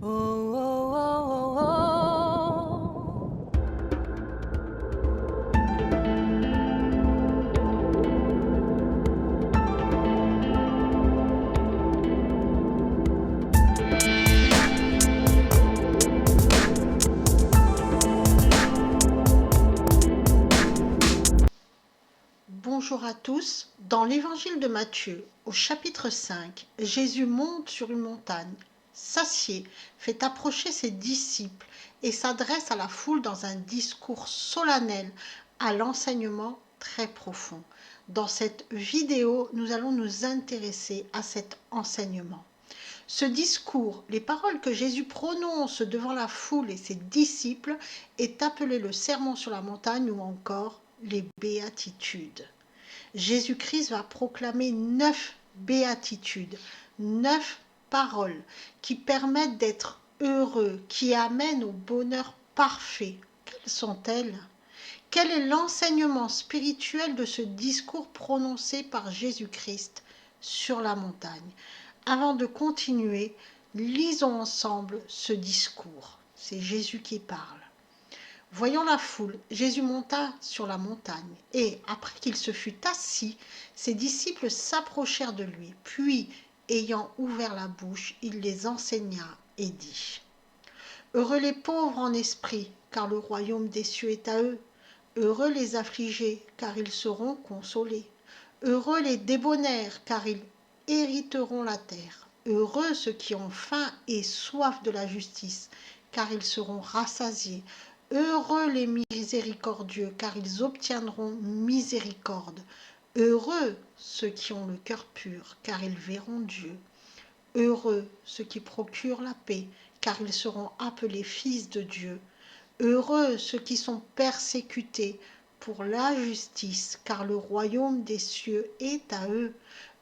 Oh, oh, oh, oh, oh. Bonjour à tous. Dans l'évangile de Matthieu, au chapitre 5, Jésus monte sur une montagne, s'assied, fait approcher ses disciples et s'adresse à la foule dans un discours solennel à l'enseignement très profond. Dans cette vidéo, nous allons nous intéresser à cet enseignement. Ce discours, les paroles que Jésus prononce devant la foule et ses disciples, est appelé le sermon sur la montagne ou encore les béatitudes. Jésus-Christ va proclamer 9 béatitudes, 9 paroles qui permettent d'être heureux, qui amènent au bonheur parfait. Quelles sont-elles? Quel est l'enseignement spirituel de ce discours prononcé par Jésus-Christ sur la montagne? Avant de continuer, lisons ensemble ce discours. C'est Jésus qui parle. Voyant la foule, Jésus monta sur la montagne, et, après qu'il se fut assis, ses disciples s'approchèrent de lui. Puis, ayant ouvert la bouche, il les enseigna et dit : Heureux les pauvres en esprit, car le royaume des cieux est à eux. Heureux les affligés, car ils seront consolés. Heureux les débonnaires, car ils hériteront la terre. Heureux ceux qui ont faim et soif de la justice, car ils seront rassasiés. Heureux les miséricordieux, car ils obtiendront miséricorde. Heureux ceux qui ont le cœur pur, car ils verront Dieu. Heureux ceux qui procurent la paix, car ils seront appelés fils de Dieu. Heureux ceux qui sont persécutés pour la justice, car le royaume des cieux est à eux.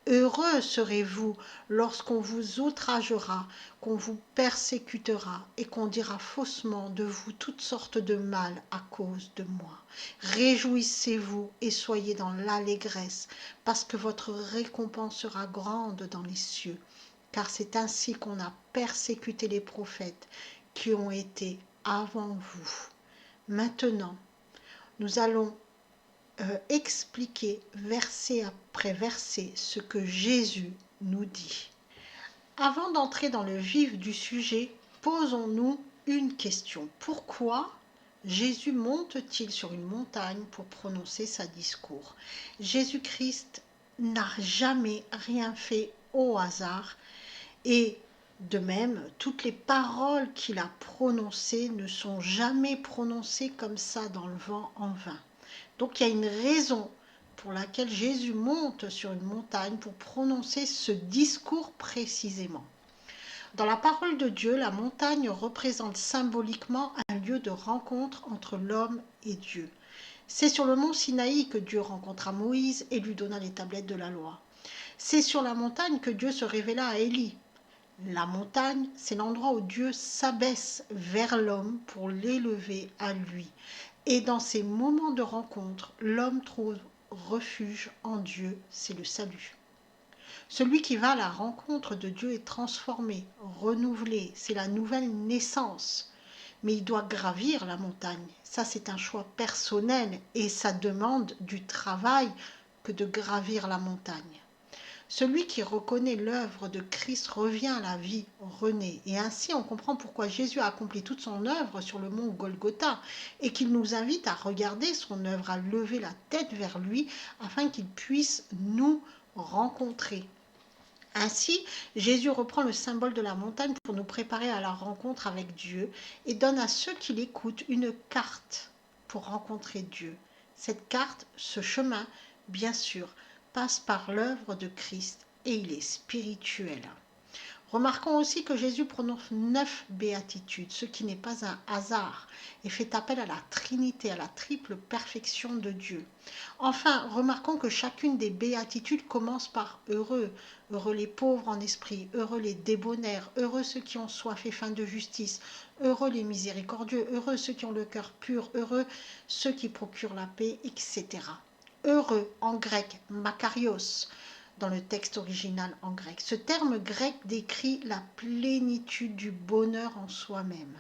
Heureux serez-vous lorsqu'on vous outragera, qu'on vous persécutera et qu'on dira faussement de vous toutes sortes de mal à cause de moi. Réjouissez-vous et soyez dans l'allégresse, parce que votre récompense sera grande dans les cieux, car c'est ainsi qu'on a persécuté les prophètes qui ont été avant vous. Maintenant, nous allons expliquer verset après verset ce que Jésus nous dit. Avant d'entrer dans le vif du sujet, posons-nous une question. Pourquoi Jésus monte-t-il sur une montagne pour prononcer sa discours? Jésus-Christ n'a jamais rien fait au hasard, et de même, toutes les paroles qu'il a prononcées ne sont jamais prononcées comme ça dans le vent en vain. Donc il y a une raison pour laquelle Jésus monte sur une montagne pour prononcer ce discours précisément. Dans la parole de Dieu, la montagne représente symboliquement un lieu de rencontre entre l'homme et Dieu. C'est sur le mont Sinaï que Dieu rencontra Moïse et lui donna les tablettes de la loi. C'est sur la montagne que Dieu se révéla à Élie. La montagne, c'est l'endroit où Dieu s'abaisse vers l'homme pour l'élever à lui. Et dans ces moments de rencontre, l'homme trouve refuge en Dieu, c'est le salut. Celui qui va à la rencontre de Dieu est transformé, renouvelé, c'est la nouvelle naissance. Mais il doit gravir la montagne. Ça, c'est un choix personnel et ça demande du travail que de gravir la montagne. Celui qui reconnaît l'œuvre de Christ revient à la vie, renaît. Et ainsi, on comprend pourquoi Jésus a accompli toute son œuvre sur le mont Golgotha et qu'il nous invite à regarder son œuvre, à lever la tête vers lui afin qu'il puisse nous rencontrer. Ainsi, Jésus reprend le symbole de la montagne pour nous préparer à la rencontre avec Dieu et donne à ceux qui l'écoutent une carte pour rencontrer Dieu. Cette carte, ce chemin, bien sûr, passe par l'œuvre de Christ et il est spirituel. Remarquons aussi que Jésus prononce 9 béatitudes, ce qui n'est pas un hasard, et fait appel à la Trinité, à la triple perfection de Dieu. Enfin, remarquons que chacune des béatitudes commence par heureux. Heureux les pauvres en esprit, heureux les débonnaires, heureux ceux qui ont soif et faim de justice, heureux les miséricordieux, heureux ceux qui ont le cœur pur, heureux ceux qui procurent la paix, etc. Heureux en grec, makarios, dans le texte original en grec. Ce terme grec décrit la plénitude du bonheur en soi-même.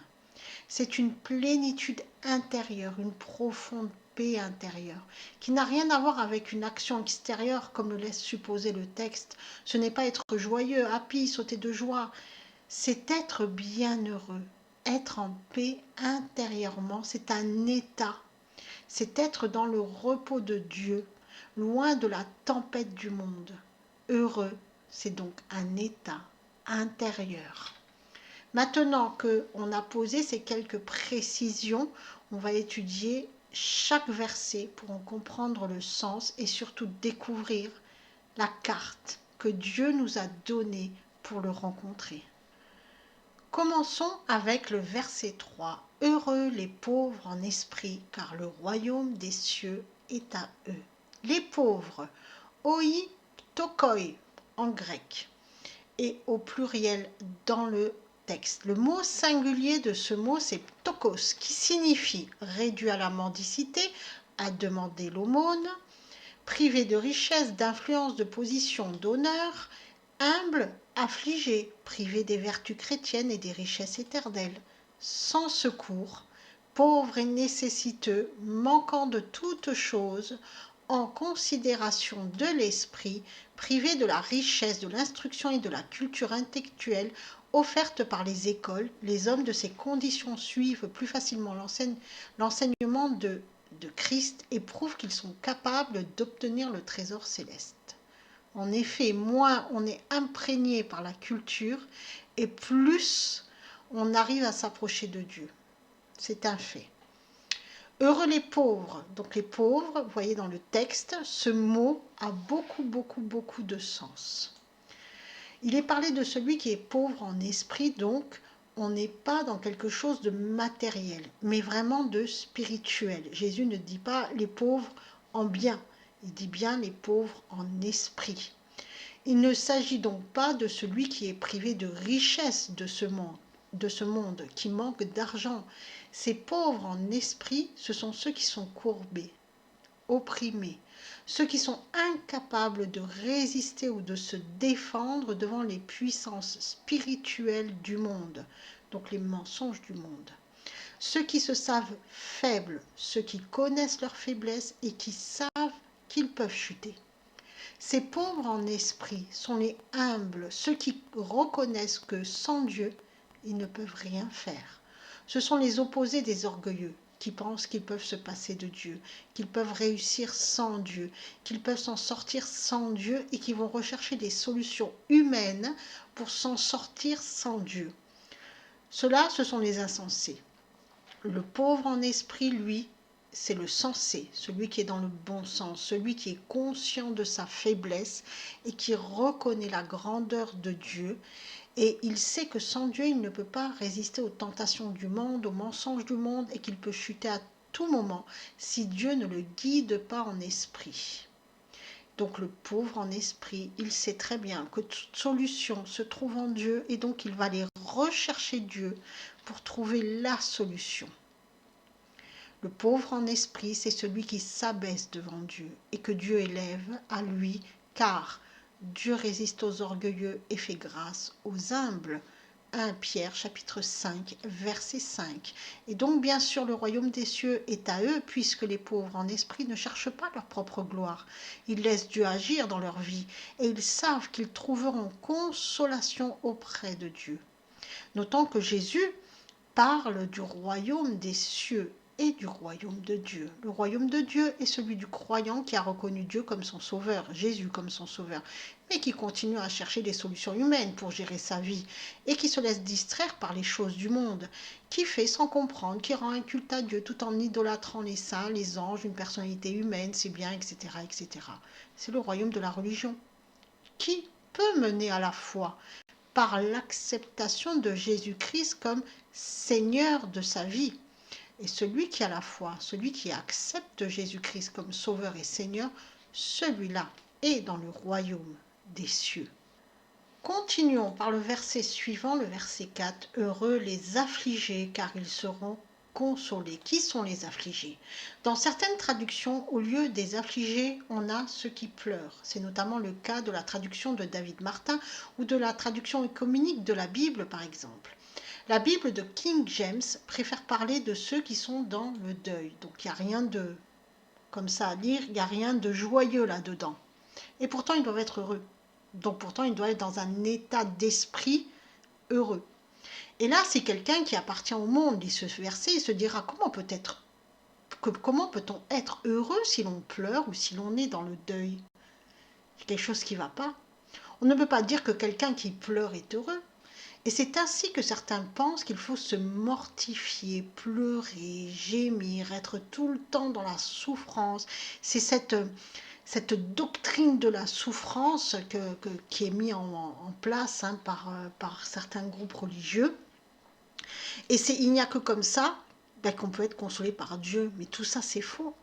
C'est une plénitude intérieure, une profonde paix intérieure, qui n'a rien à voir avec une action extérieure comme le laisse supposer le texte. Ce n'est pas être joyeux, happy, sauter de joie, c'est être bienheureux. Être en paix intérieurement, c'est un état. C'est être dans le repos de Dieu, loin de la tempête du monde. Heureux, c'est donc un état intérieur. Maintenant qu'on a posé ces quelques précisions, on va étudier chaque verset pour en comprendre le sens et surtout découvrir la carte que Dieu nous a donnée pour le rencontrer. Commençons avec le verset 3. Heureux les pauvres en esprit, car le royaume des cieux est à eux. Les pauvres, oi tokoi en grec, et au pluriel dans le texte. Le mot singulier de ce mot, c'est tokos, qui signifie réduit à la mendicité, à demander l'aumône, privé de richesse, d'influence, de position, d'honneur, humble, affligé, privé des vertus chrétiennes et des richesses éternelles, sans secours, pauvre et nécessiteux, manquant de toutes choses, en considération de l'esprit, privé de la richesse, de l'instruction et de la culture intellectuelle offerte par les écoles, les hommes de ces conditions suivent plus facilement l'enseignement de Christ et prouvent qu'ils sont capables d'obtenir le trésor céleste. En effet, moins on est imprégné par la culture et plus on arrive à s'approcher de Dieu. C'est un fait. Heureux les pauvres. Donc les pauvres, vous voyez dans le texte, ce mot a beaucoup de sens. Il est parlé de celui qui est pauvre en esprit, donc on n'est pas dans quelque chose de matériel, mais vraiment de spirituel. Jésus ne dit pas les pauvres en bien, il dit bien les pauvres en esprit. Il ne s'agit donc pas de celui qui est privé de richesse de ce monde, qui manque d'argent. Ces pauvres en esprit, ce sont ceux qui sont courbés, opprimés, ceux qui sont incapables de résister ou de se défendre devant les puissances spirituelles du monde, donc les mensonges du monde. Ceux qui se savent faibles, ceux qui connaissent leur faiblesse et qui savent qu'ils peuvent chuter. Ces pauvres en esprit sont les humbles, ceux qui reconnaissent que sans Dieu, ils ne peuvent rien faire. Ce sont les opposés des orgueilleux, qui pensent qu'ils peuvent se passer de Dieu, qu'ils peuvent réussir sans Dieu, qu'ils peuvent s'en sortir sans Dieu et qui vont rechercher des solutions humaines pour s'en sortir sans Dieu. Ceux-là, ce sont les insensés. Le pauvre en esprit, lui, c'est le sensé, celui qui est dans le bon sens, celui qui est conscient de sa faiblesse et qui reconnaît la grandeur de Dieu. Et il sait que sans Dieu, il ne peut pas résister aux tentations du monde, aux mensonges du monde et qu'il peut chuter à tout moment si Dieu ne le guide pas en esprit. Donc le pauvre en esprit, il sait très bien que toute solution se trouve en Dieu et donc il va aller rechercher Dieu pour trouver la solution. Le pauvre en esprit, c'est celui qui s'abaisse devant Dieu et que Dieu élève à lui, car Dieu résiste aux orgueilleux et fait grâce aux humbles. 1 Pierre chapitre 5 verset 5. Et donc bien sûr le royaume des cieux est à eux puisque les pauvres en esprit ne cherchent pas leur propre gloire. Ils laissent Dieu agir dans leur vie et ils savent qu'ils trouveront consolation auprès de Dieu. Notons que Jésus parle du royaume des cieux et du royaume de Dieu. Le royaume de Dieu est celui du croyant qui a reconnu Dieu comme son sauveur, Jésus comme son sauveur, mais qui continue à chercher des solutions humaines pour gérer sa vie et qui se laisse distraire par les choses du monde, qui fait sans comprendre, qui rend un culte à Dieu tout en idolâtrant les saints, les anges, une personnalité humaine, ses biens, etc., etc. C'est le royaume de la religion qui peut mener à la foi par l'acceptation de Jésus-Christ comme Seigneur de sa vie. Et celui qui a la foi, celui qui accepte Jésus-Christ comme Sauveur et Seigneur, celui-là est dans le royaume des cieux. Continuons par le verset suivant, le verset 4. Heureux les affligés, car ils seront consoler. Qui sont les affligés? Dans certaines traductions, au lieu des affligés, on a ceux qui pleurent. C'est notamment le cas de la traduction de David Martin ou de la traduction œcuménique de la Bible, par exemple. La Bible de King James préfère parler de ceux qui sont dans le deuil. Donc il n'y a rien de, comme ça à lire, il n'y a rien de joyeux là-dedans. Et pourtant, ils doivent être heureux. Donc pourtant, ils doivent être dans un état d'esprit heureux. Et là, c'est quelqu'un qui appartient au monde. Il se verset, il se dira comment peut-on être heureux si l'on pleure ou si l'on est dans le deuil? Il y a quelque chose qui ne va pas. On ne peut pas dire que quelqu'un qui pleure est heureux. Et c'est ainsi que certains pensent qu'il faut se mortifier, pleurer, gémir, être tout le temps dans la souffrance. C'est cette doctrine de la souffrance qui est mise en place par certains groupes religieux. Et il n'y a que comme ça qu'on peut être consolé par Dieu. Mais tout ça, c'est faux.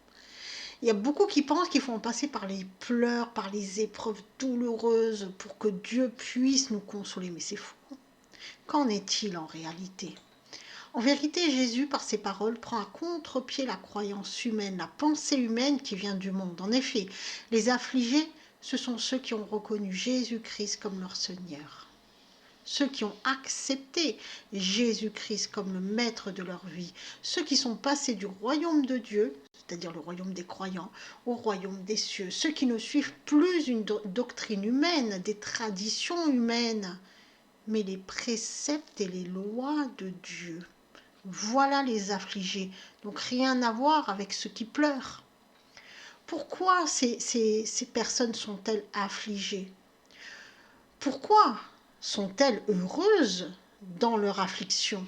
Il y a beaucoup qui pensent qu'il faut en passer par les pleurs, par les épreuves douloureuses pour que Dieu puisse nous consoler. Mais c'est faux. Qu'en est-il en réalité? En vérité, Jésus, par ses paroles, prend à contre-pied la croyance humaine, la pensée humaine qui vient du monde. En effet, les affligés, ce sont ceux qui ont reconnu Jésus-Christ comme leur Seigneur. Ceux qui ont accepté Jésus-Christ comme le maître de leur vie. Ceux qui sont passés du royaume de Dieu, c'est-à-dire le royaume des croyants, au royaume des cieux. Ceux qui ne suivent plus une doctrine humaine, des traditions humaines, mais les préceptes et les lois de Dieu. Voilà les affligés. Donc rien à voir avec ceux qui pleurent. Pourquoi ces personnes sont-elles affligées? Pourquoi sont-elles heureuses dans leur affliction?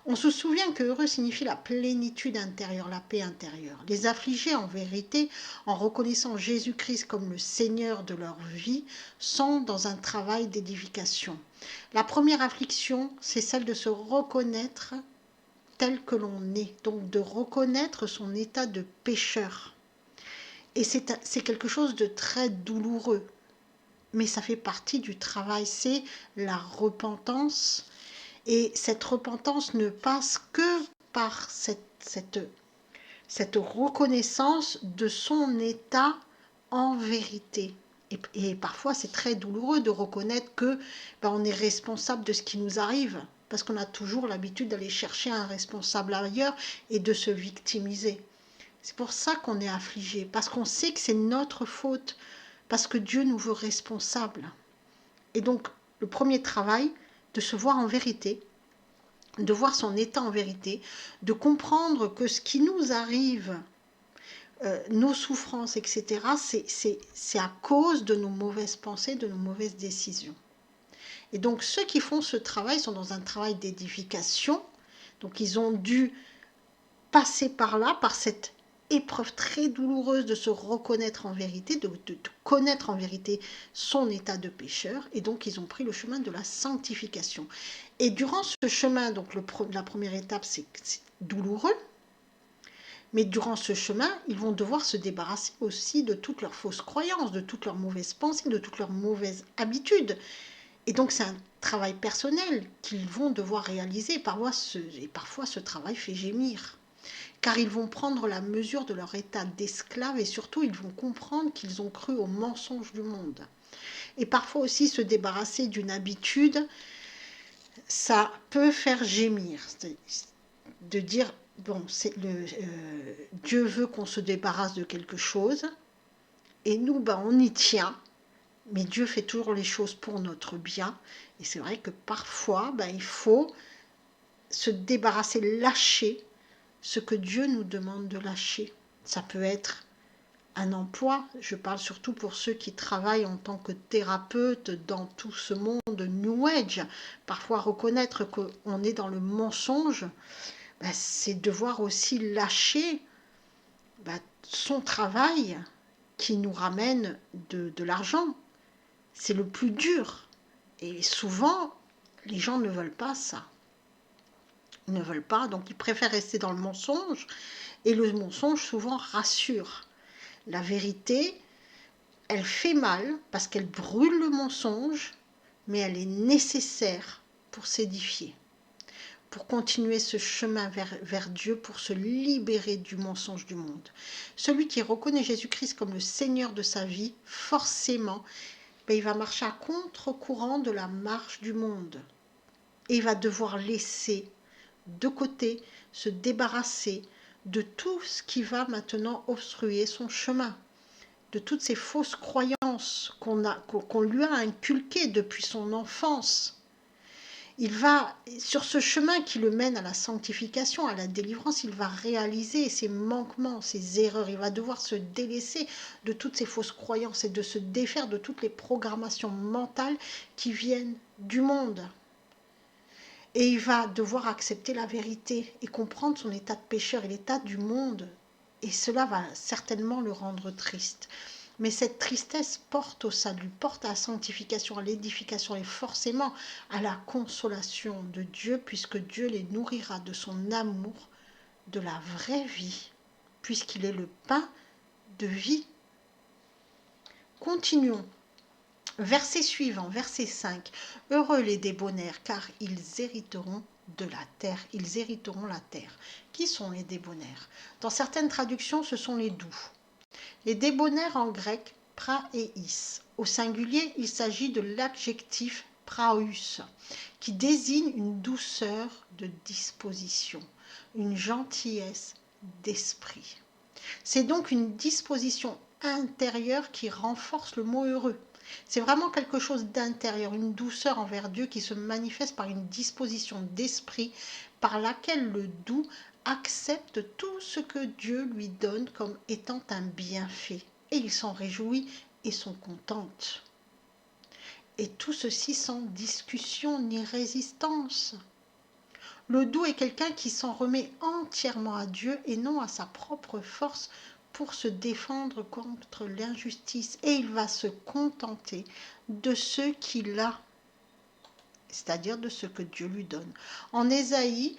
On se souvient que heureux signifie la plénitude intérieure, la paix intérieure. Les affligés, en vérité, en reconnaissant Jésus-Christ comme le Seigneur de leur vie, sont dans un travail d'édification. La première affliction, c'est celle de se reconnaître tel que l'on est, donc de reconnaître son état de pécheur. Et c'est quelque chose de très douloureux, mais ça fait partie du travail, c'est la repentance. Et cette repentance ne passe que par cette reconnaissance de son état en vérité. Et parfois, c'est très douloureux de reconnaître que on est responsable de ce qui nous arrive, parce qu'on a toujours l'habitude d'aller chercher un responsable ailleurs et de se victimiser. C'est pour ça qu'on est affligé, parce qu'on sait que c'est notre faute, parce que Dieu nous veut responsables. Et donc, le premier travail, de se voir en vérité, de voir son état en vérité, de comprendre que ce qui nous arrive, nos souffrances, etc., c'est à cause de nos mauvaises pensées, de nos mauvaises décisions. Et donc, ceux qui font ce travail sont dans un travail d'édification. Donc, ils ont dû passer par là, par cette épreuve très douloureuse de se reconnaître en vérité, de connaître en vérité son état de pécheur, et donc ils ont pris le chemin de la sanctification. Et durant ce chemin, donc la première étape, c'est douloureux, mais durant ce chemin, ils vont devoir se débarrasser aussi de toutes leurs fausses croyances, de toutes leurs mauvaises pensées, de toutes leurs mauvaises habitudes. Et donc c'est un travail personnel qu'ils vont devoir réaliser, et parfois ce travail fait gémir. Car ils vont prendre la mesure de leur état d'esclave et surtout ils vont comprendre qu'ils ont cru aux mensonges du monde. Et parfois aussi se débarrasser d'une habitude, ça peut faire gémir. De dire, bon, Dieu veut qu'on se débarrasse de quelque chose et nous, on y tient, mais Dieu fait toujours les choses pour notre bien. Et c'est vrai que parfois, il faut se débarrasser, lâcher ce que Dieu nous demande de lâcher. Ça peut être un emploi, je parle surtout pour ceux qui travaillent en tant que thérapeute dans tout ce monde New Age. Parfois reconnaître qu'on est dans le mensonge, c'est devoir aussi lâcher son travail qui nous ramène de l'argent. C'est le plus dur. Et souvent, les gens ne veulent pas ça. Ils ne veulent pas, donc ils préfèrent rester dans le mensonge. Et le mensonge, souvent, rassure. La vérité, elle fait mal parce qu'elle brûle le mensonge, mais elle est nécessaire pour s'édifier. pour continuer ce chemin vers Dieu, pour se libérer du mensonge du monde. Celui qui reconnaît Jésus-Christ comme le Seigneur de sa vie, forcément, il va marcher à contre-courant de la marche du monde. Et il va devoir laisser de côté, se débarrasser de tout ce qui va maintenant obstruer son chemin, de toutes ces fausses croyances qu'on lui a inculquées depuis son enfance. Il va, sur ce chemin qui le mène à la sanctification, à la délivrance, il va réaliser ses manquements, ses erreurs. Il va devoir se délaisser de toutes ces fausses croyances et de se défaire de toutes les programmations mentales qui viennent du monde. Et il va devoir accepter la vérité et comprendre son état de pécheur et l'état du monde. Et cela va certainement le rendre triste. Mais cette tristesse porte au salut, porte à la sanctification, à l'édification et forcément à la consolation de Dieu, puisque Dieu les nourrira de son amour, de la vraie vie, puisqu'il est le pain de vie. Continuons. Verset suivant, verset 5. Heureux les débonnaires, car ils hériteront de la terre. Ils hériteront la terre. Qui sont les débonnaires? Dans certaines traductions, ce sont les doux. Les débonnaires en grec, praéis. Au singulier, il s'agit de l'adjectif praus, qui désigne une douceur de disposition, une gentillesse d'esprit. C'est donc une disposition intérieure qui renforce le mot heureux. C'est vraiment quelque chose d'intérieur, une douceur envers Dieu qui se manifeste par une disposition d'esprit par laquelle le doux accepte tout ce que Dieu lui donne comme étant un bienfait. Et il s'en réjouit et sont contentes. Et tout ceci sans discussion ni résistance. Le doux est quelqu'un qui s'en remet entièrement à Dieu et non à sa propre force pour se défendre contre l'injustice. Et il va se contenter de ce qu'il a, c'est-à-dire de ce que Dieu lui donne. En Ésaïe,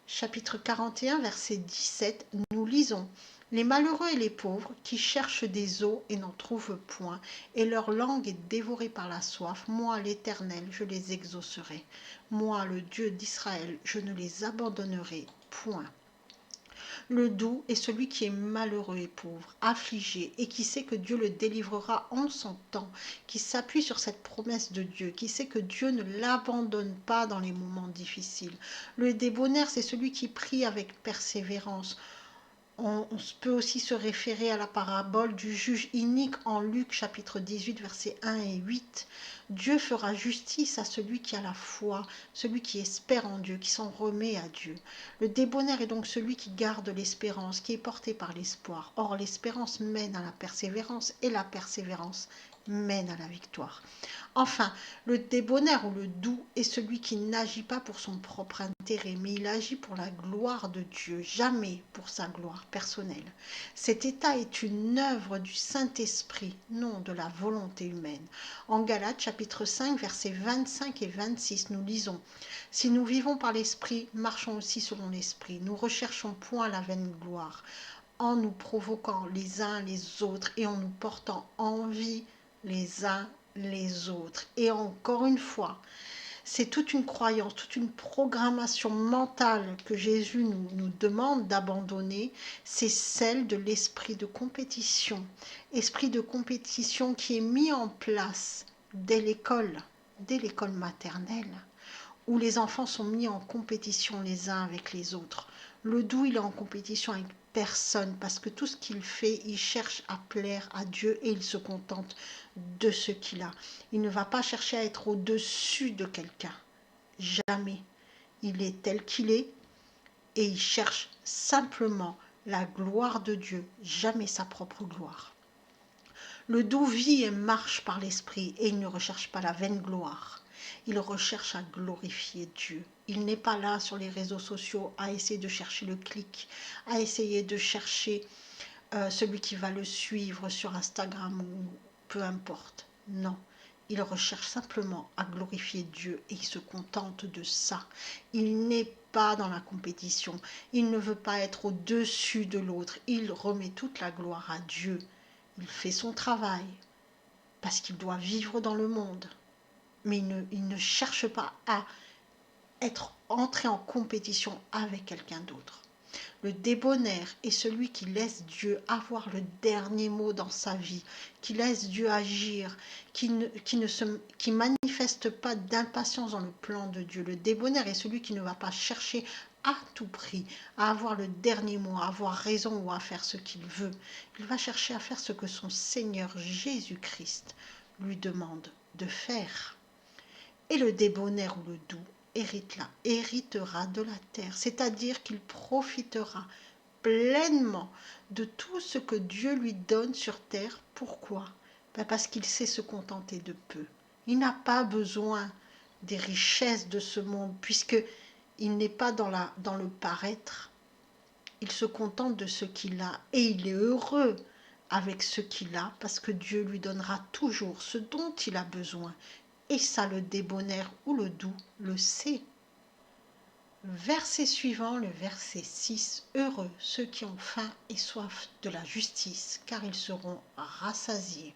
chapitre 41, verset 17, nous lisons « Les malheureux et les pauvres qui cherchent des eaux et n'en trouvent point, et leur langue est dévorée par la soif, moi l'Éternel, je les exaucerai. Moi, le Dieu d'Israël, je ne les abandonnerai point. » Le doux est celui qui est malheureux et pauvre, affligé, et qui sait que Dieu le délivrera en son temps, qui s'appuie sur cette promesse de Dieu, qui sait que Dieu ne l'abandonne pas dans les moments difficiles. Le débonnaire, c'est celui qui prie avec persévérance. On peut aussi se référer à la parabole du juge inique en Luc chapitre 18 versets 1 et 8. Dieu fera justice à celui qui a la foi, celui qui espère en Dieu, qui s'en remet à Dieu. Le débonnaire est donc celui qui garde l'espérance, qui est porté par l'espoir. Or, l'espérance mène à la persévérance et la persévérance mène à la victoire. Enfin, le débonnaire ou le doux est celui qui n'agit pas pour son propre intérêt, mais il agit pour la gloire de Dieu, jamais pour sa gloire personnelle. Cet état est une œuvre du Saint-Esprit, non de la volonté humaine. En Galates chapitre 5, versets 25 et 26, nous lisons « Si nous vivons par l'Esprit, marchons aussi selon l'Esprit. Nous recherchons point la vaine gloire, en nous provoquant les uns les autres et en nous portant envie les uns les autres. » Et encore une fois, c'est toute une croyance, toute une programmation mentale que Jésus nous demande d'abandonner, c'est celle de l'esprit de compétition. Esprit de compétition qui est mis en place dès l'école maternelle, où les enfants sont mis en compétition les uns avec les autres. Le doux, il est en compétition avec personne, parce que tout ce qu'il fait, il cherche à plaire à Dieu et il se contente de ce qu'il a. Il ne va pas chercher à être au-dessus de quelqu'un. Jamais. Il est tel qu'il est et il cherche simplement la gloire de Dieu, jamais sa propre gloire. Le doux vit et marche par l'esprit et il ne recherche pas la vaine gloire. Il recherche à glorifier Dieu. Il n'est pas là sur les réseaux sociaux à essayer de chercher le clic, à essayer de chercher celui qui va le suivre sur Instagram ou peu importe. Non, il recherche simplement à glorifier Dieu et il se contente de ça. Il n'est pas dans la compétition. Il ne veut pas être au-dessus de l'autre. Il remet toute la gloire à Dieu. Il fait son travail parce qu'il doit vivre dans le monde. Mais il ne cherche pas à être entré en compétition avec quelqu'un d'autre. Le débonnaire est celui qui laisse Dieu avoir le dernier mot dans sa vie, qui laisse Dieu agir, qui manifeste pas d'impatience dans le plan de Dieu. Le débonnaire est celui qui ne va pas chercher à tout prix à avoir le dernier mot, à avoir raison ou à faire ce qu'il veut. Il va chercher à faire ce que son Seigneur Jésus-Christ lui demande de faire. Et le débonnaire ou le doux héritera de la terre, c'est-à-dire qu'il profitera pleinement de tout ce que Dieu lui donne sur terre. Pourquoi? Parce qu'il sait se contenter de peu. Il n'a pas besoin des richesses de ce monde, puisqu'il n'est pas dans le paraître. Il se contente de ce qu'il a et il est heureux avec ce qu'il a, parce que Dieu lui donnera toujours ce dont il a besoin. Et ça, le débonnaire ou le doux le sait. Verset suivant, le verset 6. Heureux ceux qui ont faim et soif de la justice, car ils seront rassasiés.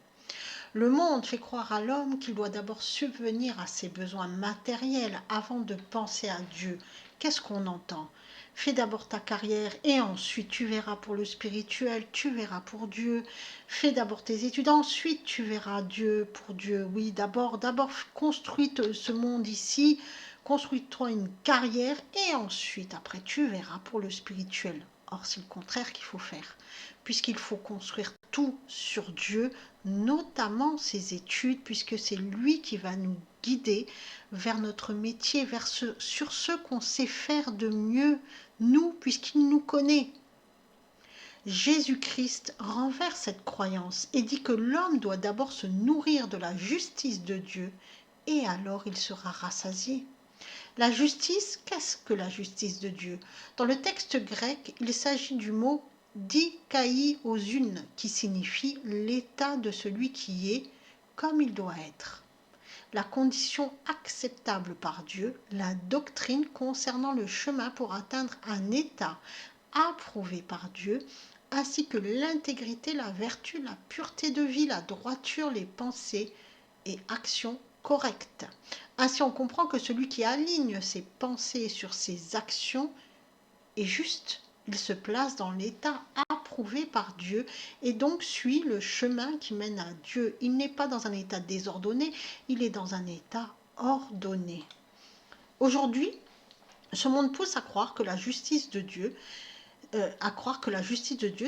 Le monde fait croire à l'homme qu'il doit d'abord subvenir à ses besoins matériels avant de penser à Dieu. Qu'est-ce qu'on entend? Fais d'abord ta carrière et ensuite tu verras pour le spirituel, tu verras pour Dieu. Fais d'abord tes études, ensuite tu verras Dieu pour Dieu. Oui, d'abord construis ce monde ici, construis-toi une carrière et ensuite après tu verras pour le spirituel. Or, c'est le contraire qu'il faut faire, puisqu'il faut construire tout sur Dieu, notamment ses études, puisque c'est lui qui va nous guider vers notre métier, sur ce qu'on sait faire de mieux, nous, puisqu'il nous connaît. Jésus-Christ renverse cette croyance et dit que l'homme doit d'abord se nourrir de la justice de Dieu et alors il sera rassasié. La justice, qu'est-ce que la justice de Dieu? Dans le texte grec, il s'agit du mot dikaiosun, qui signifie l'état de celui qui est comme il doit être. La condition acceptable par Dieu, la doctrine concernant le chemin pour atteindre un état approuvé par Dieu, ainsi que l'intégrité, la vertu, la pureté de vie, la droiture, les pensées et actions correctes. Ainsi, on comprend que celui qui aligne ses pensées sur ses actions est juste. Il se place dans l'état approuvé par Dieu et donc suit le chemin qui mène à Dieu. Il n'est pas dans un état désordonné, il est dans un état ordonné. Aujourd'hui, ce monde pousse à croire que la justice de Dieu,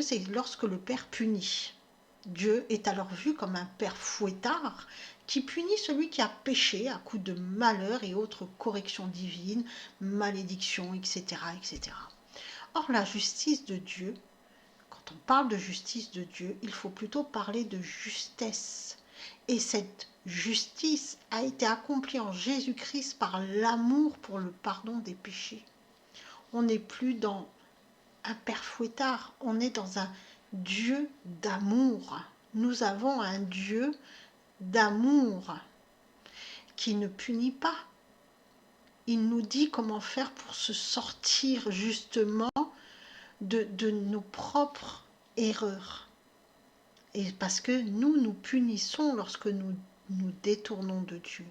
c'est lorsque le Père punit. Dieu est alors vu comme un père fouettard qui punit celui qui a péché à coups de malheur et autres corrections divines, malédictions, etc., etc. Or, la justice de Dieu, quand on parle de justice de Dieu, il faut plutôt parler de justesse. Et cette justice a été accomplie en Jésus-Christ par l'amour pour le pardon des péchés. On n'est plus dans un père fouettard, on est dans un Dieu d'amour. Nous avons un Dieu d'amour qui ne punit pas. Il nous dit comment faire pour se sortir justement de nos propres erreurs. Et parce que nous punissons lorsque nous nous détournons de Dieu.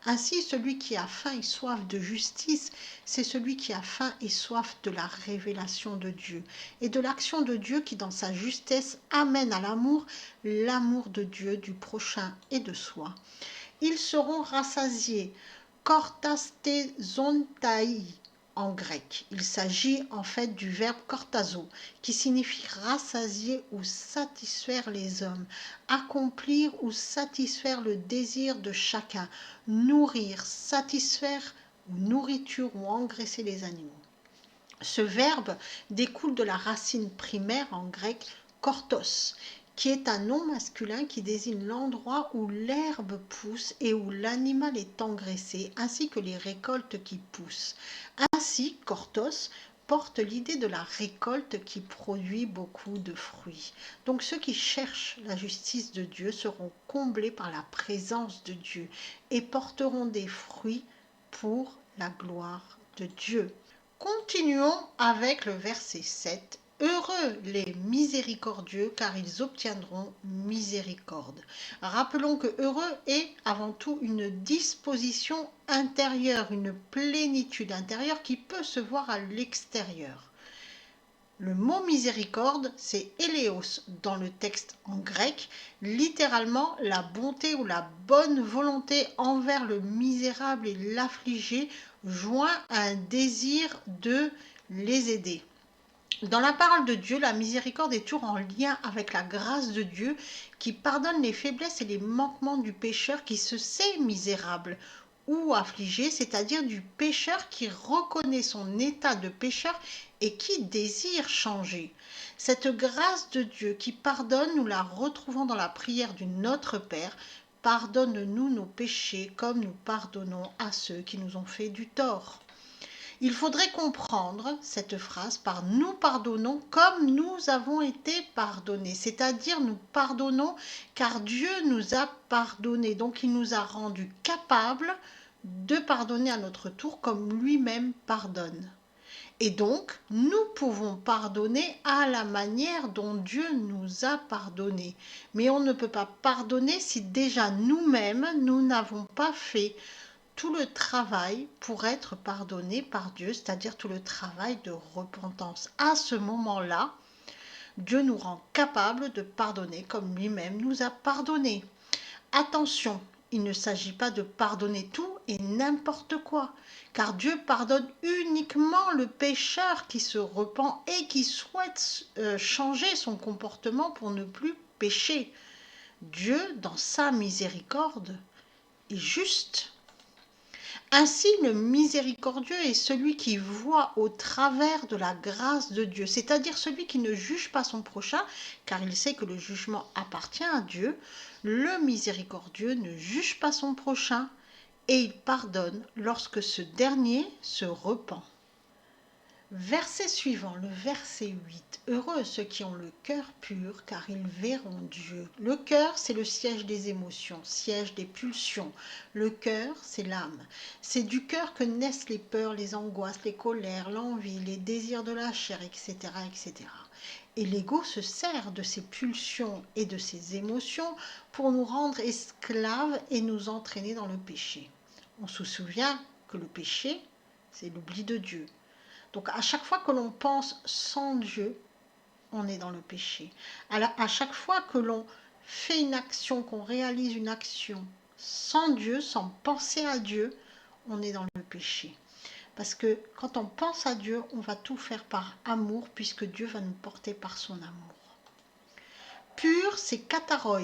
Ainsi, celui qui a faim et soif de justice, c'est celui qui a faim et soif de la révélation de Dieu et de l'action de Dieu qui, dans sa justesse, amène à l'amour de Dieu, du prochain et de soi. Ils seront rassasiés, kortastezontai en grec. Il s'agit en fait du verbe kortazo, qui signifie rassasier ou satisfaire les hommes, accomplir ou satisfaire le désir de chacun, nourrir, satisfaire ou nourriture ou engraisser les animaux. Ce verbe découle de la racine primaire en grec kortos, qui est un nom masculin qui désigne l'endroit où l'herbe pousse et où l'animal est engraissé, ainsi que les récoltes qui poussent. Ainsi, kortos porte l'idée de la récolte qui produit beaucoup de fruits. Donc ceux qui cherchent la justice de Dieu seront comblés par la présence de Dieu et porteront des fruits pour la gloire de Dieu. Continuons avec le verset 7. Heureux les miséricordieux, car ils obtiendront miséricorde. Rappelons que heureux est avant tout une disposition intérieure, une plénitude intérieure qui peut se voir à l'extérieur. Le mot miséricorde, c'est éléos dans le texte en grec, littéralement la bonté ou la bonne volonté envers le misérable et l'affligé, joint à un désir de les aider. Dans la parole de Dieu, la miséricorde est toujours en lien avec la grâce de Dieu qui pardonne les faiblesses et les manquements du pécheur qui se sait misérable ou affligé, c'est-à-dire du pécheur qui reconnaît son état de pécheur et qui désire changer. Cette grâce de Dieu qui pardonne, nous la retrouvons dans la prière du Notre Père. Pardonne-nous nos péchés comme nous pardonnons à ceux qui nous ont fait du tort. Il faudrait comprendre cette phrase par nous pardonnons comme nous avons été pardonnés, c'est-à-dire nous pardonnons car Dieu nous a pardonnés, donc il nous a rendus capables de pardonner à notre tour comme lui-même pardonne. Et donc, nous pouvons pardonner à la manière dont Dieu nous a pardonnés. Mais on ne peut pas pardonner si déjà nous-mêmes, nous n'avons pas fait tout le travail pour être pardonné par Dieu, c'est-à-dire tout le travail de repentance. À ce moment-là, Dieu nous rend capables de pardonner comme lui-même nous a pardonné. Attention, il ne s'agit pas de pardonner tout et n'importe quoi, car Dieu pardonne uniquement le pécheur qui se repent et qui souhaite changer son comportement pour ne plus pécher. Dieu, dans sa miséricorde, est juste. Ainsi, le miséricordieux est celui qui voit au travers de la grâce de Dieu, c'est-à-dire celui qui ne juge pas son prochain, car il sait que le jugement appartient à Dieu. Le miséricordieux ne juge pas son prochain et il pardonne lorsque ce dernier se repent. Verset suivant, le verset 8. Heureux ceux qui ont le cœur pur, car ils verront Dieu. Le cœur, c'est le siège des émotions, siège des pulsions. Le cœur, c'est l'âme. C'est du cœur que naissent les peurs, les angoisses, les colères, l'envie, les désirs de la chair, etc., etc. Et l'ego se sert de ces pulsions et de ces émotions pour nous rendre esclaves et nous entraîner dans le péché. On se souvient que le péché, c'est l'oubli de Dieu. Donc à chaque fois que l'on pense sans Dieu, on est dans le péché. À chaque fois que l'on fait une action, qu'on réalise une action sans Dieu, sans penser à Dieu, on est dans le péché. Parce que quand on pense à Dieu, on va tout faire par amour, puisque Dieu va nous porter par son amour. Pur, c'est kataroi.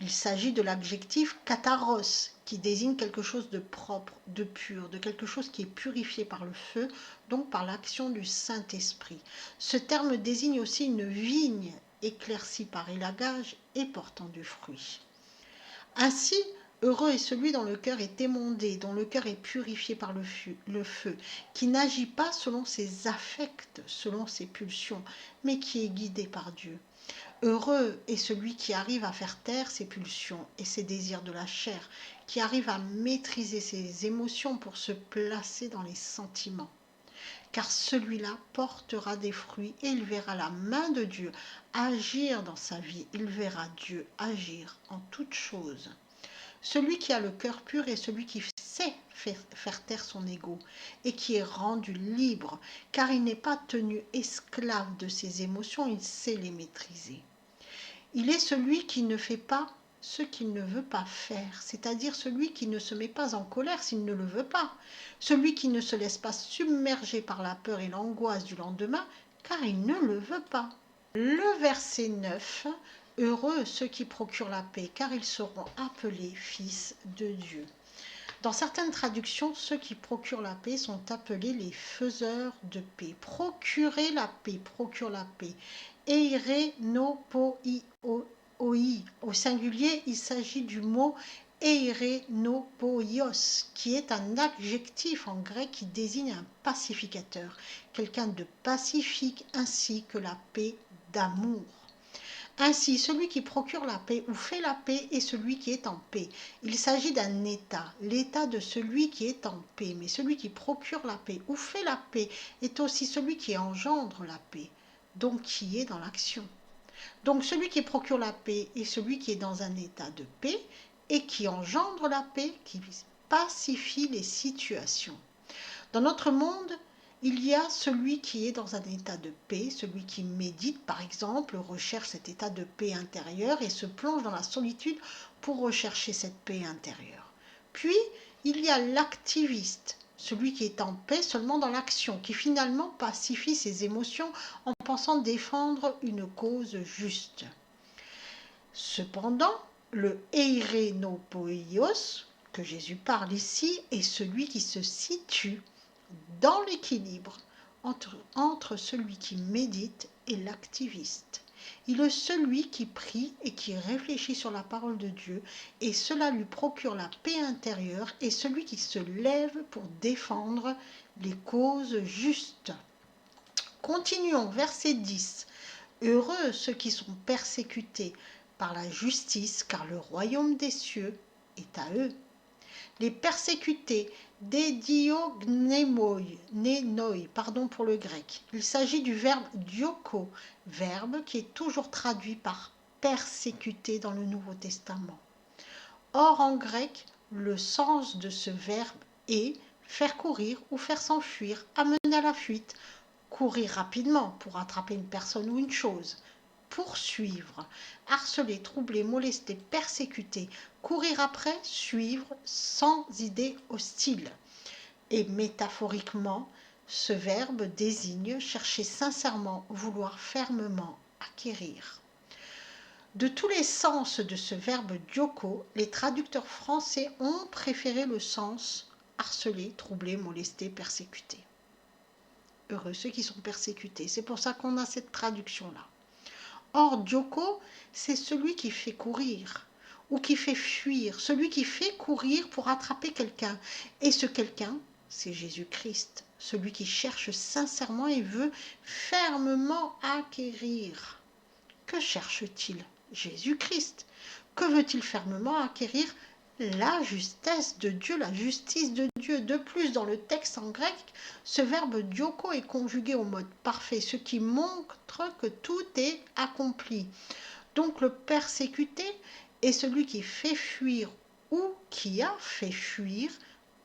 Il s'agit de l'adjectif kataros, qui désigne quelque chose de propre, de pur, de quelque chose qui est purifié par le feu, donc par l'action du Saint-Esprit. Ce terme désigne aussi une vigne éclaircie par élagage et portant du fruit. Ainsi, heureux est celui dont le cœur est émondé, dont le cœur est purifié par le feu, qui n'agit pas selon ses affects, selon ses pulsions, mais qui est guidé par Dieu. Heureux est celui qui arrive à faire taire ses pulsions et ses désirs de la chair, qui arrive à maîtriser ses émotions pour se placer dans les sentiments. Car celui-là portera des fruits et il verra la main de Dieu agir dans sa vie. Il verra Dieu agir en toutes choses. Celui qui a le cœur pur est celui qui sait faire taire son ego et qui est rendu libre, car il n'est pas tenu esclave de ses émotions, il sait les maîtriser. Il est celui qui ne fait pas ce qu'il ne veut pas faire, c'est-à-dire celui qui ne se met pas en colère s'il ne le veut pas, celui qui ne se laisse pas submerger par la peur et l'angoisse du lendemain, car il ne le veut pas. Le verset 9, heureux ceux qui procurent la paix, car ils seront appelés fils de Dieu. Dans certaines traductions, ceux qui procurent la paix sont appelés les faiseurs de paix. Procurer la paix, procure la paix. Eirenopoi. Au singulier, il s'agit du mot eirenopoios, qui est un adjectif en grec qui désigne un pacificateur, quelqu'un de pacifique ainsi que la paix d'amour. Ainsi, celui qui procure la paix ou fait la paix est celui qui est en paix. Il s'agit d'un état, l'état de celui qui est en paix. Mais celui qui procure la paix ou fait la paix est aussi celui qui engendre la paix. donc qui est dans l'action. Donc celui qui procure la paix est celui qui est dans un état de paix et qui engendre la paix, qui pacifie les situations. Dans notre monde, il y a celui qui est dans un état de paix, celui qui médite par exemple, recherche cet état de paix intérieure et se plonge dans la solitude pour rechercher cette paix intérieure. Puis, il y a l'activiste, celui qui est en paix seulement dans l'action, qui finalement pacifie ses émotions en pensant défendre une cause juste. Cependant, le eirénopoios, que Jésus parle ici, est celui qui se situe dans l'équilibre entre celui qui médite et l'activiste. Il est celui qui prie et qui réfléchit sur la parole de Dieu, et cela lui procure la paix intérieure, et celui qui se lève pour défendre les causes justes. Continuons, verset 10. Heureux ceux qui sont persécutés par la justice, car le royaume des cieux est à eux. Les persécutés, des diognémoi, pardon pour le grec. Il s'agit du verbe dioko, verbe qui est toujours traduit par persécuter dans le Nouveau Testament. Or, en grec, le sens de ce verbe est faire courir ou faire s'enfuir, amener à la fuite, courir rapidement pour attraper une personne ou une chose, poursuivre, harceler, troubler, molester, persécuter, courir après, suivre, sans idée hostile. Et métaphoriquement, ce verbe désigne chercher sincèrement, vouloir fermement, acquérir. De tous les sens de ce verbe dioko, les traducteurs français ont préféré le sens harceler, troubler, molester, persécuter. Heureux ceux qui sont persécutés. C'est pour ça qu'on a cette traduction-là. Or, dioko, c'est celui qui fait courir ou qui fait fuir, celui qui fait courir pour attraper quelqu'un. Et ce quelqu'un, c'est Jésus-Christ, celui qui cherche sincèrement et veut fermement acquérir. Que cherche-t-il? Jésus-Christ. Que veut-il fermement acquérir? La justesse de Dieu, la justice de Dieu. De plus, dans le texte en grec, ce verbe dioko est conjugué au mode parfait, ce qui montre que tout est accompli. Donc le persécuté est celui qui fait fuir ou qui a fait fuir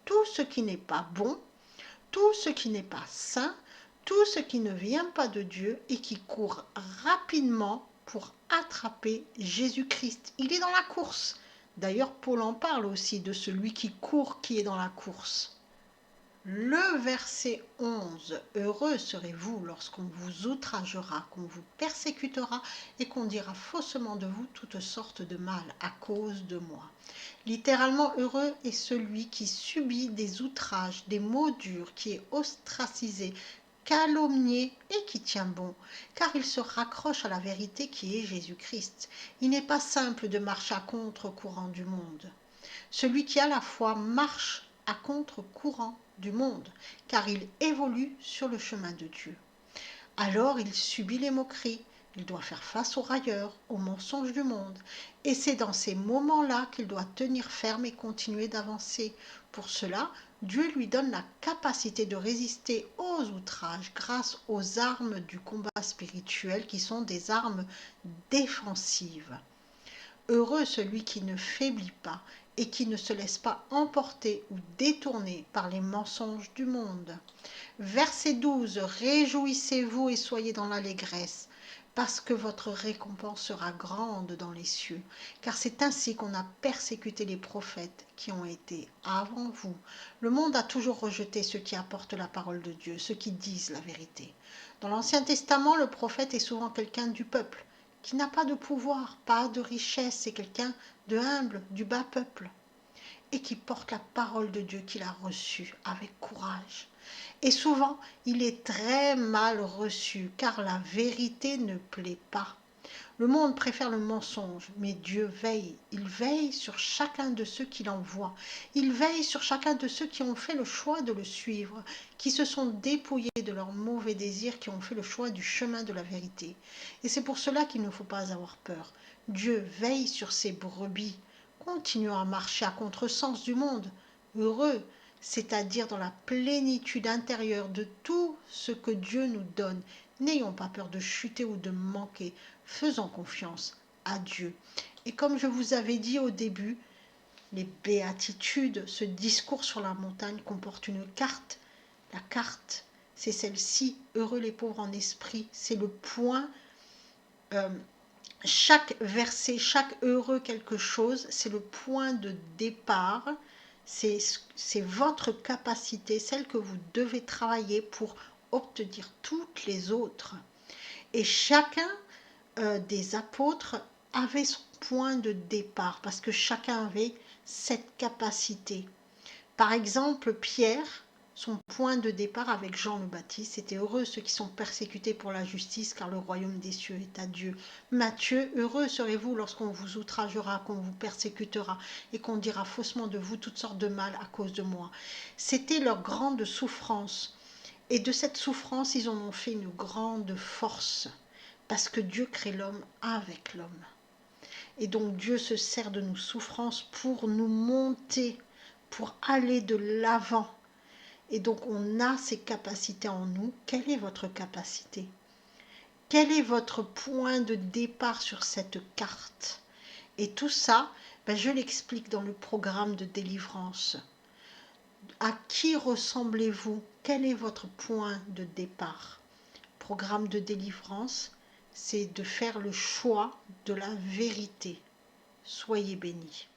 tout ce qui n'est pas bon, tout ce qui n'est pas saint, tout ce qui ne vient pas de Dieu et qui court rapidement pour attraper Jésus-Christ. Il est dans la course. D'ailleurs, Paul en parle aussi de celui qui court, qui est dans la course. Le verset 11. Heureux serez-vous lorsqu'on vous outragera, qu'on vous persécutera et qu'on dira faussement de vous toutes sortes de mal à cause de moi. Littéralement, heureux est celui qui subit des outrages, des mots durs, qui est ostracisé, calomnié et qui tient bon, car il se raccroche à la vérité qui est Jésus-Christ. Il n'est pas simple de marcher à contre-courant du monde. Celui qui à la fois marche à contre-courant du monde, car il évolue sur le chemin de Dieu. Alors il subit les moqueries, il doit faire face aux railleurs, aux mensonges du monde, et c'est dans ces moments-là qu'il doit tenir ferme et continuer d'avancer. Pour cela, Dieu lui donne la capacité de résister aux outrages grâce aux armes du combat spirituel qui sont des armes défensives. Heureux celui qui ne faiblit pas et qui ne se laisse pas emporter ou détourner par les mensonges du monde. Verset 12. Réjouissez-vous et soyez dans l'allégresse, parce que votre récompense sera grande dans les cieux, car c'est ainsi qu'on a persécuté les prophètes qui ont été avant vous. Le monde a toujours rejeté ceux qui apportent la parole de Dieu, ceux qui disent la vérité. Dans l'Ancien Testament, le prophète est souvent quelqu'un du peuple, qui n'a pas de pouvoir, pas de richesse, c'est quelqu'un de humble, du bas peuple, et qui porte la parole de Dieu qu'il a reçue avec courage. Et souvent, il est très mal reçu, car la vérité ne plaît pas. Le monde préfère le mensonge, mais Dieu veille. Il veille sur chacun de ceux qu'il envoie. Il veille sur chacun de ceux qui ont fait le choix de le suivre, qui se sont dépouillés de leurs mauvais désirs, qui ont fait le choix du chemin de la vérité. Et c'est pour cela qu'il ne faut pas avoir peur. Dieu veille sur ses brebis. Continuons à marcher à contresens du monde. Heureux c'est-à-dire dans la plénitude intérieure de tout ce que Dieu nous donne. N'ayons pas peur de chuter ou de manquer, faisons confiance à Dieu. Et comme je vous avais dit au début, les béatitudes, ce discours sur la montagne comporte une carte. La carte, c'est celle-ci, heureux les pauvres en esprit, c'est le point. Chaque verset, chaque heureux quelque chose, c'est le point de départ, c'est votre capacité, celle que vous devez travailler pour obtenir toutes les autres. Et chacun des apôtres avait son point de départ, parce que chacun avait cette capacité. Par exemple, Pierre, son point de départ avec Jean le Baptiste, c'était heureux ceux qui sont persécutés pour la justice, car le royaume des cieux est à Dieu. Matthieu, heureux serez-vous lorsqu'on vous outragera, qu'on vous persécutera et qu'on dira faussement de vous toutes sortes de mal à cause de moi. C'était leur grande souffrance. Et de cette souffrance, ils en ont fait une grande force, parce que Dieu crée l'homme avec l'homme. Et donc Dieu se sert de nos souffrances pour nous monter, pour aller de l'avant. Et donc on a ces capacités en nous. Quelle est votre capacité? Quel est votre point de départ sur cette carte? Et tout ça, je l'explique dans le programme de délivrance. À qui ressemblez-vous? Quel est votre point de départ? Programme de délivrance, c'est de faire le choix de la vérité. Soyez bénis.